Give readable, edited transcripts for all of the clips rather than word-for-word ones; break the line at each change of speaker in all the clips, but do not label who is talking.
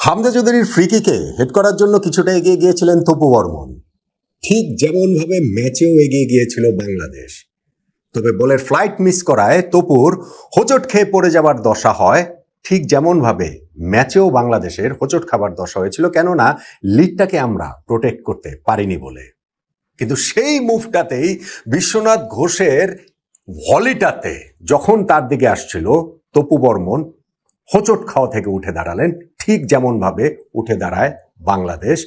হামজা চৌধুরীর free কিকে head করার জন্য কিছুটা এগিয়ে গিয়েছিলেন তপু বর্মন, ঠিক যেমনভাবে ম্যাচেও এগিয়ে গিয়েছিল বাংলাদেশ। তবে বলের ফ্লাইট মিস করায় তপুর হোঁচট খেয়ে পড়ে যাবার দশা হয়, ঠিক যেমনভাবে ম্যাচেও বাংলাদেশের হোঁচট খাবার দশা হয়েছিল, কেননা লিডটাকে আমরা প্রোটেক্ট করতে পারিনি বলে। কিন্তু সেই মুভটাতেই বিশ্বনাথ ঘোষের ভলিটাতে যখন তার দিকে আসছিল, তপু বর্মন হোঁচট খাওয়া থেকে উঠে দাঁড়ালেন, ঠিক যেমনভাবে উঠে দাঁড়ায় বাংলাদেশ।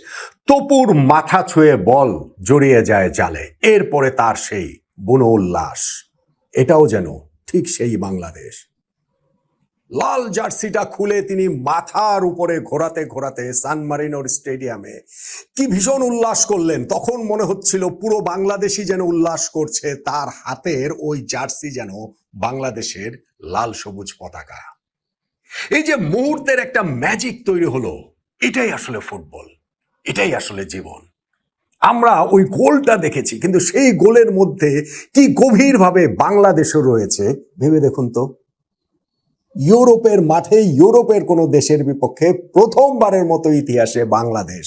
তপুর মাথা ছুঁয়ে বল জড়িয়ে যায় জালে, এরপরে তার সেই বুনো উল্লাস। এটাও যেন ঠিক সেই বাংলাদেশ। লাল জার্সিটা খুলে তিনি মাথার উপরে ঘোরাতে ঘোরাতে সান মারিনোর স্টেডিয়ামে কি ভীষণ উল্লাস করলেন। তখন মনে হচ্ছিল পুরো বাংলাদেশই যেন উল্লাস করছে, তার হাতের ওই জার্সি যেন বাংলাদেশের লাল সবুজ পতাকা। এই যে মুহূর্তের একটা ম্যাজিক তৈরি হলো, এটাই আসলে ফুটবল, এটাই আসলে জীবন। আমরা ওই গোলটা দেখেছি, কিন্তু সেই গোলের মধ্যে কি গভীরভাবে বাংলাদেশও রয়েছে ভেবে দেখুন তো। ইউরোপের মাঠে ইউরোপের কোন দেশের বিপক্ষে প্রথমবারের মতো ইতিহাসে বাংলাদেশ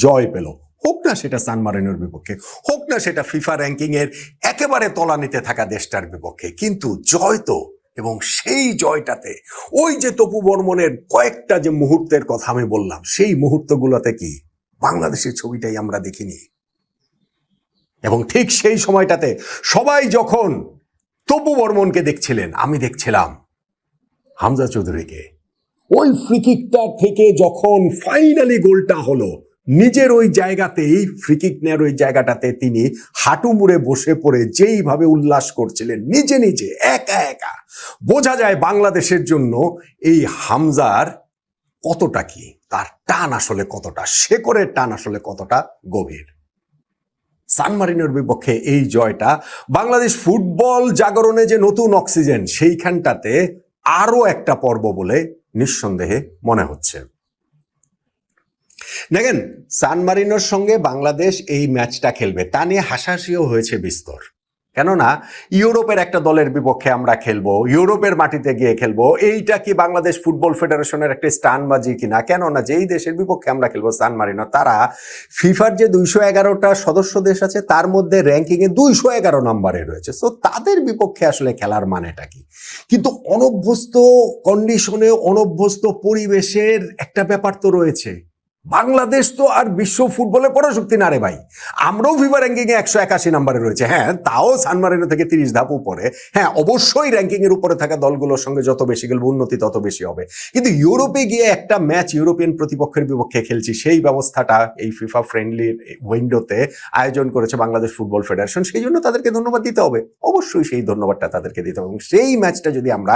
জয় পেল, হোক না সেটা সান মারিনোর বিপক্ষে, হোক না সেটা ফিফা র্যাঙ্কিং এর একেবারে তলানিতে থাকা দেশটার বিপক্ষে, কিন্তু জয় তো। এবং সেই জয়টাতে ওই যে তপু বর্মনের কয়েকটা যে মুহূর্তের কথা আমি বললাম, সেই মুহূর্তগুলোতে কি বাংলাদেশের ছবিটাই আমরা দেখিনি। এবং ঠিক সেই সময়টাতে সবাই যখন তপু বর্মনকে দেখছিলেন, আমি দেখছিলাম হামজা চৌধুরীকে। ওই ফ্রিকিকটা থেকে যখন ফাইনালি গোলটা হলো, নিজের ওই জায়গাতেই ফ্রিকিক নেওয়ার ওই জায়গাটাতে তিনি হাঁটু মুড়ে বসে পড়ে যেইভাবে উল্লাস করছিলেন নিজে নিজে একা একা, বোঝা যায় বাংলাদেশের জন্য এই হামজার কতটা কি, তার টান আসলে কতটা, শেকড়ের টান আসলে কতটা গভীর। সান মারিনোর বিপক্ষে এই জয়টা বাংলাদেশ ফুটবল জাগরণে যে নতুন অক্সিজেন, সেইখানটাতে আরো একটা পর্ব বলে নিঃসন্দেহে মনে হচ্ছে। দেখেন, সান মারিনোর সঙ্গে বাংলাদেশ এই ম্যাচটা খেলবে তা নিয়ে হাসাহাসিও হয়েছে বিস্তর। কেননা ইউরোপের একটা দলের বিপক্ষে আমরা খেলবো, ইউরোপের মাটিতে গিয়ে খেলবো, এইটা কি বাংলাদেশ ফুটবল ফেডারেশনের একটা স্টানবাজি কিনা। কেননা যেই দেশের বিপক্ষে আমরা খেলবো সান মারিনো, তারা ফিফার যে 211টা সদস্য দেশ আছে তার মধ্যে র্যাঙ্কিং এ 211 নম্বরে রয়েছে। সো তাদের বিপক্ষে আসলে খেলার মানেটা কি। কিন্তু অনভ্যস্ত কন্ডিশনে, অনভ্যস্ত পরিবেশের একটা ব্যাপার তো রয়েছে। বাংলাদেশ তো আর বিশ্ব ফুটবলে পরাশক্তি না রে ভাই। আমরাও ফিফা র্যাঙ্কিং এ 181 নম্বরে রয়েছে, হ্যাঁ তাও সান মারিনো থেকে 30 ধাপ উপরে। হ্যাঁ অবশ্যই র্যাঙ্কিং এর উপরে থাকা দলগুলোর সঙ্গে যত বেশি খেলবে উন্নতি তত বেশি হবে। কিন্তু ইউরোপে গিয়ে একটা ম্যাচ ইউরোপিয়ান প্রতিপক্ষের বিপক্ষে খেলছি, সেই ব্যবস্থাটা এই ফিফা ফ্রেন্ডলি উইন্ডোতে আয়োজন করেছে বাংলাদেশ ফুটবল ফেডারেশন। সেই জন্য তাদেরকে ধন্যবাদ দিতে হবে, অবশ্যই সেই ধন্যবাদটা তাদেরকে দিতে হবে। এবং সেই ম্যাচটা যদি আমরা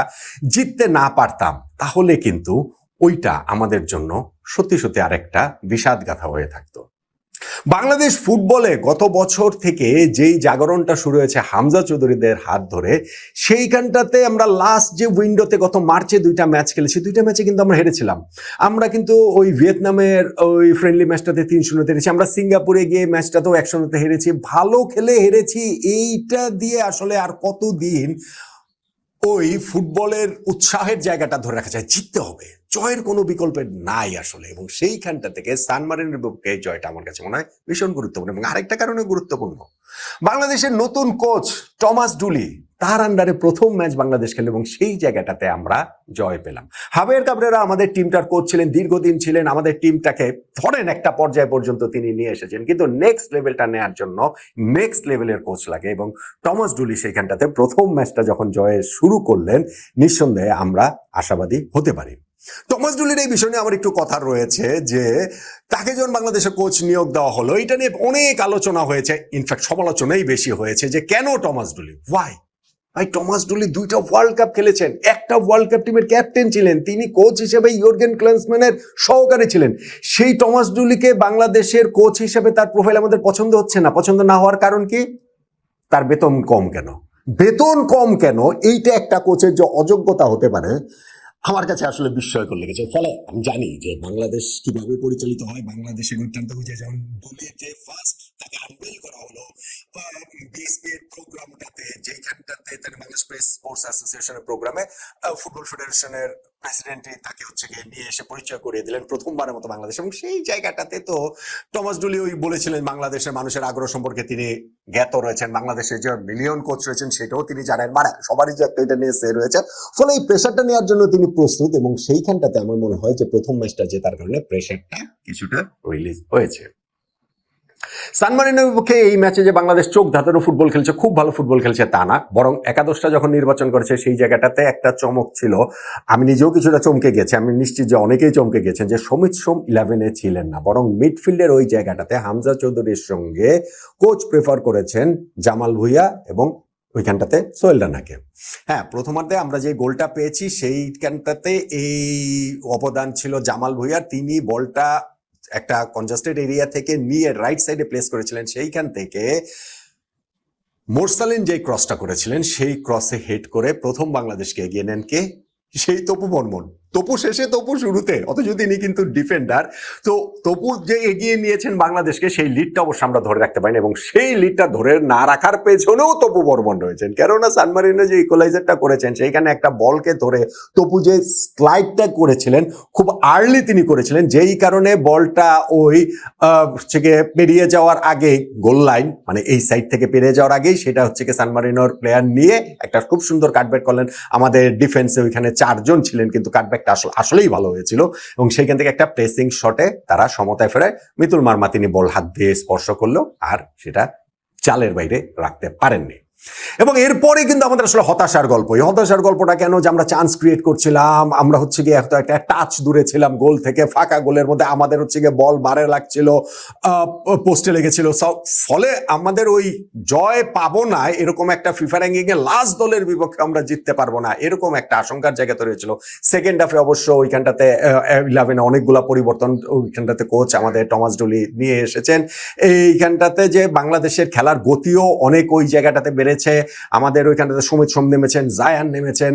জিততে না পারতাম, তাহলে কিন্তু ওইটা আমাদের জন্য সত্যি সত্যি আরেকটা বিষাদগাথা হয়ে থাকতো। বাংলাদেশ ফুটবলে গত বছর থেকে যেই জাগরণটা শুরু হয়েছে হামজা চৌধুরীদের হাত ধরে, সেইখানটাতে আমরা লাস্ট যে উইন্ডোতে গত মার্চে 2টা ম্যাচ খেলেছি, 2টা ম্যাচে কিন্তু আমরা হেরেছিলাম। আমরা কিন্তু ওই ভিয়েতনামের ওই ফ্রেন্ডলি ম্যাচটাতে 3-0 হেরেছি, আমরা সিঙ্গাপুরে গিয়ে ম্যাচটাতেও 1-0 হেরেছি, ভালো খেলে হেরেছি। এইটা দিয়ে আসলে আর কতদিন ওই ফুটবলের উৎসাহের জায়গাটা ধরে রাখা যায়। জিততে হবে, জয়ের কোনো বিকল্প নাই আসলে। এবং সেইখানটা থেকে সান মারিনোর বিপক্ষে জয়টা আমার কাছে মনে হয় ভীষণ গুরুত্বপূর্ণ। এবং আরেকটা কারণে গুরুত্বপূর্ণ, বাংলাদেশের নতুন কোচ টমাস ডুলি, তার আন্ডারে প্রথম ম্যাচ বাংলাদেশ খেলে এবং সেই জায়গাটাতে আমরা জয় পেলাম। হাবিয়ার কাবরেরা আমাদের টিমটার কোচ ছিলেন, দীর্ঘদিন ছিলেন, আমাদের টিমটাকে ধরেন একটা পর্যায় পর্যন্ত তিনি নিয়ে এসেছেন। কিন্তু নেক্সট লেভেলটা নেওয়ার জন্য নেক্সট লেভেলের কোচ লাগে, এবং টমাস ডুলি সেইখানটাতে প্রথম ম্যাচটা যখন জয়ে শুরু করলেন, নিঃসন্দেহে আমরা আশাবাদী হতে পারি। টমাস ডুলির এই বিষয় নিয়ে আমার একটু কথা রয়েছে যে তাকে যখন বাংলাদেশের কোচ নিয়োগ দেওয়া হলো, এটা নিয়ে অনেক আলোচনা হয়েছে, ইনফ্যাক্ট সমালোচনাই বেশি হয়েছে যে কেন টমাস ডুলি, ওয়াই। ভাই, টমাস ডুলি 2টা ওয়ার্ল্ড কাপ খেলেছেন, একটা ওয়ার্ল্ড কাপ টিমের ক্যাপ্টেন ছিলেন, তিনি কোচ হিসেবে ইয়র্গেন ক্লিন্সম্যানের সহকারী ছিলেন। সেই টমাস ডুলিকে বাংলাদেশের কোচ হিসেবে তার প্রোফাইল আমাদের পছন্দ হচ্ছে না। পছন্দ না হওয়ার কারণ কি? তার বেতন কম কেন? বেতন কম কেন, এইটা একটা কোচের যে অযোগ্যতা হতে পারে আমার কাছে আসলে বিস্ময়কর লেগেছে। ফলে আমি জানি যে বাংলাদেশ কিভাবে পরিচালিত হয়, বাংলাদেশের অত্যন্ত বুঝে, যেমন দলের যে ফার্স্ট তাকে আনবেল করা হলো বিএসপি এর প্রোগ্রামটাতে, যেখানটাতে বাংলাদেশ প্রেস স্পোর্টস অ্যাসোসিয়েশনের প্রোগ্রামে ফুটবল ফেডারেশনের প্রেসিডেন্টই তাকে হচ্ছে গিয়ে নিয়ে এসে পরিচয় করিয়ে দিলেন প্রথমবারের মতো বাংলাদেশ, এবং সেই জায়গাটাতে তো টমাস ডুলি ওই বলেছিলেন বাংলাদেশের মানুষের আগ্রহ সম্পর্কে তিনি জ্ঞাত রয়েছেন, বাংলাদেশের যে মিলিয়ন কোচ রয়েছেন সেটাও তিনি জানেন, মানে সবারই যে একটা এটা নিয়ে সে রয়েছে, ফলে এই প্রেশারটা নেওয়ার জন্য তিনি প্রস্তুত, এবং সেইখানটাতে আমার মনে হয় যে প্রথম ম্যাচটা জেতার কারণে প্রেশারটা কিছুটা রিলিজ হয়েছে। সান মারিনোর বিপক্ষে এই ম্যাচে যে বাংলাদেশ চোখ ধাঁধানো ফুটবল খেলছে, খুব ভালো ফুটবল খেলছে তা না, বরং একাদশটা যখন নির্বাচন করেছে সেই জায়গাটাতে একটা চমক ছিল। আমি নিজেও কিছুটা চমকে গেছি, আমি নিশ্চিত যে অনেকেই চমকে গেছেন যে সমিত সোম 11-এ ছিলেন না, বরং মিডফিল্ডের ওই জায়গাটাতে হামজা চৌধুরীর সঙ্গে কোচ প্রেফার করেছেন জামাল ভুঁইয়া এবং ওইখানটাতে সোহেল রানাকে। হ্যাঁ, প্রথমার্ধে আমরা যে গোলটা পেয়েছি সেইখানটাতে এই অবদান ছিল জামাল ভুঁইয়ার, তিনি বলটা একটা কনজাস্টেড এরিয়া থেকে নিয়ে রাইট সাইডে প্লেস করেছিলেন, সেইখান থেকে মোরসালিন যে ক্রসটা করেছিলেন সেই ক্রসে হেড করে প্রথম বাংলাদেশকে এগিয়ে নেন কে? সেই তপু বর্মন। তপু শেষে তপু শুরুতে, অথচ তিনি কিন্তু ডিফেন্ডার। তো তপু যে এগিয়ে নিয়েছেন বাংলাদেশকে সেই লিডটা অবশ্য আমরা ধরে রাখতে পারিনি, এবং সেই লিডটা ধরে না রাখার পেছনেও তপু বর্মন রয়েছেন, কেননা সান মারিনো যে ইকুয়ালাইজারটা করেছেন সেইখানে একটা বলকে ধরে তপু যে স্লাইডটা করেছিলেন খুব আর্লি তিনি করেছিলেন, যেই কারণে বলটা ওই পেরিয়ে যাওয়ার আগে গোল লাইন, মানে এই সাইড থেকে পেরিয়ে যাওয়ার আগেই সেটা হচ্ছে কি সান মারিনোর প্লেয়ার নিয়ে একটা খুব সুন্দর কাটব্যাক করলেন। আমাদের ডিফেন্সে ওইখানে 4 জন ছিলেন, কিন্তু কাটব্যাকটা আসলেই ভালো হয়েছিল, এবং সেইখান থেকে একটা প্রেসিং শটে তারা সমতায় ফেরায়। মিতুল মার্মা তিনি বল হাত দিয়ে স্পর্শ করলো আর সেটা চালের বাইরে রাখতে পারেননি। এবং এরপরে কিন্তু আমাদের আসলে হতাশার গল্প। এই হতাশার গল্পটা কেন? যে আমরা চান্স ক্রিয়েট করছিলাম, আমরা হচ্ছে গিয়ে একটা টাচ দূরে ছিলাম গোল থেকে, ফাঁকা গোলের মধ্যে আমাদের হচ্ছে গিয়ে বল বারে লাগছিল, পোস্টে লেগেছিল, ফলে আমাদের ওই জয় পাবো না এরকম একটা ফিফা র্যাঙ্কিং এ লাস্ট দলের বিপক্ষে আমরা জিততে পারবো না এরকম একটা আশঙ্কার জায়গা তৈরি হয়েছিল। সেকেন্ড হাফে অবশ্য ওইখানটাতে 11 অনেকগুলা পরিবর্তন ওইখানটাতে কোচ আমাদের টমাস ডুলি নিয়ে এসেছেন। এইখানটাতে যে বাংলাদেশের খেলার গতিও অনেক ওই জায়গাটাতে বেড়েছে, আমাদের ওইখানটাতে সমিত সোম নেমেছেন, জায়ান নেমেছেন,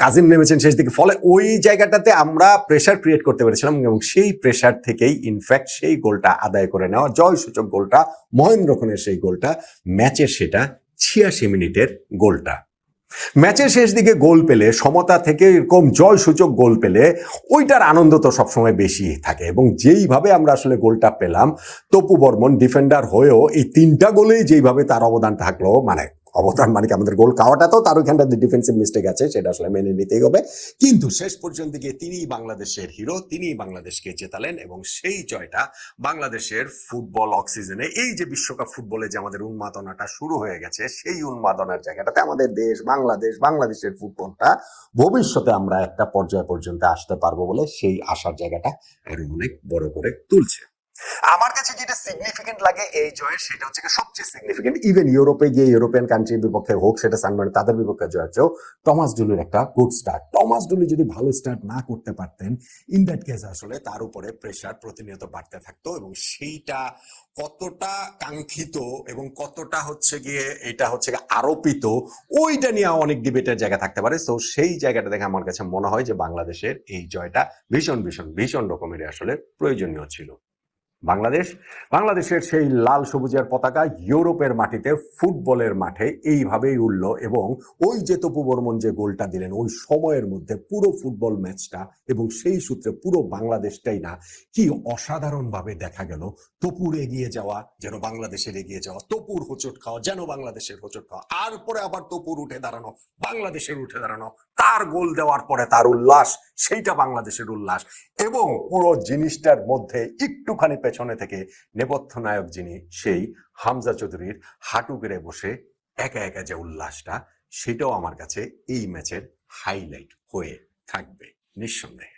কাজিম নেমেছেন শেষ দিকে, ফলে ওই জায়গাটাতে আমরা প্রেশার ক্রিয়েট করতে পেরেছিলাম, এবং সেই প্রেশার থেকেই ইনফ্যাক্ট সেই গোলটা আদায় করে নেওয়া, জয় সূচক গোলটা, মহেন্দ্র খানের সেই গোলটা, ম্যাচের সেটা 86 মিনিটের গোলটা। ম্যাচের শেষ দিকে গোল পেলে, সমতা থেকে এরকম জয় সূচক গোল পেলে ওইটার আনন্দ তো সবসময় বেশি থাকে, এবং যেইভাবে আমরা আসলে গোলটা পেলাম, তপু বর্মন ডিফেন্ডার হয়েও এই 3টা গোলেই যেইভাবে তার অবদান থাকলো, মানে অবদান মানে কি আমাদের গোল খাওয়াটা তো তার ওইখানটা ডিফেন্সিভ মিস্টেক আছে সেটা আসলে মেনে নিতেই হবে, কিন্তু শেষ পর্যন্ত গিয়ে তিনি বাংলাদেশের হিরো, তিনি বাংলাদেশকে জেতালেন, এবং সেই জয়টা বাংলাদেশের ফুটবল অক্সিজেনে, এই যে বিশ্বকাপ ফুটবলে যে আমাদের উন্মাদনাটা শুরু হয়ে গেছে সেই উন্মাদনার জায়গাটাতে আমাদের দেশ বাংলাদেশের ফুটবলটা ভবিষ্যতে আমরা একটা পর্যায় পর্যন্ত আসতে পারবো বলে সেই আশার জায়গাটা আরো অনেক বড় করে তুলছে। আমার কাছে যেটা সিগনিফিকেন্ট লাগে এই জয়ের, সেটা হচ্ছে সবচেয়ে সিগনিফিকেন্ট, ইভেন ইউরোপে গিয়ে ইউরোপিয়ান কান্ট্রির বিপক্ষে হোক, সেটা সান মারিনো তাদের বিপক্ষে জয়ের চেয়েও টমাস ডুলির একটা গুড স্টার্ট। টমাস ডুলি যদি ভালো স্টার্ট না করতে পারতেন, ইন দ্যাট কেস আসলে তার উপরে প্রেশার প্রতিনিয়ত বাড়তে থাকতো, এবং সেইটা কতটা কাঙ্ক্ষিত এবং কতটা হচ্ছে গিয়ে এটা হচ্ছে আরোপিত, ওইটা নিয়ে অনেক ডিবেটের জায়গা থাকতে পারে। তো সেই জায়গাটা দেখে আমার কাছে মনে হয় যে বাংলাদেশের এই জয়টা ভীষণ ভীষণ ভীষণ রকমের আসলে প্রয়োজনীয় ছিল। বাংলাদেশের সেই লাল সবুজের পতাকা ইউরোপের মাটিতে ফুটবলের মাঠে এইভাবেই উঠল, এবং ওই যে তপু বর্মন যে গোলটা দিলেন ওই সময়ের মধ্যে পুরো ফুটবল ম্যাচটা এবং সেই সূত্রে পুরো বাংলাদেশটাই না কি অসাধারণভাবে দেখা গেল। তপুর এগিয়ে যাওয়া যেন বাংলাদেশের এগিয়ে যাওয়া, তপুর হোঁচট খাওয়া যেন বাংলাদেশের হোঁচট খাওয়া, আর পরে আবার তপুর উঠে দাঁড়ানো, বাংলাদেশের উঠে দাঁড়ানো, তার গোল দেওয়ার পরে তার উল্লাস, সেইটা বাংলাদেশের উল্লাস, এবং পুরো জিনিসটার মধ্যে একটুখানি পেছনে থেকে নেপথ্য নায়ক যিনি, সেই হামজা চৌধুরীর হাঁটু গেড়ে বসে একা একা যে উল্লাসটা, সেটাও আমার কাছে এই ম্যাচের হাইলাইট হয়ে থাকবে নিঃসন্দেহে।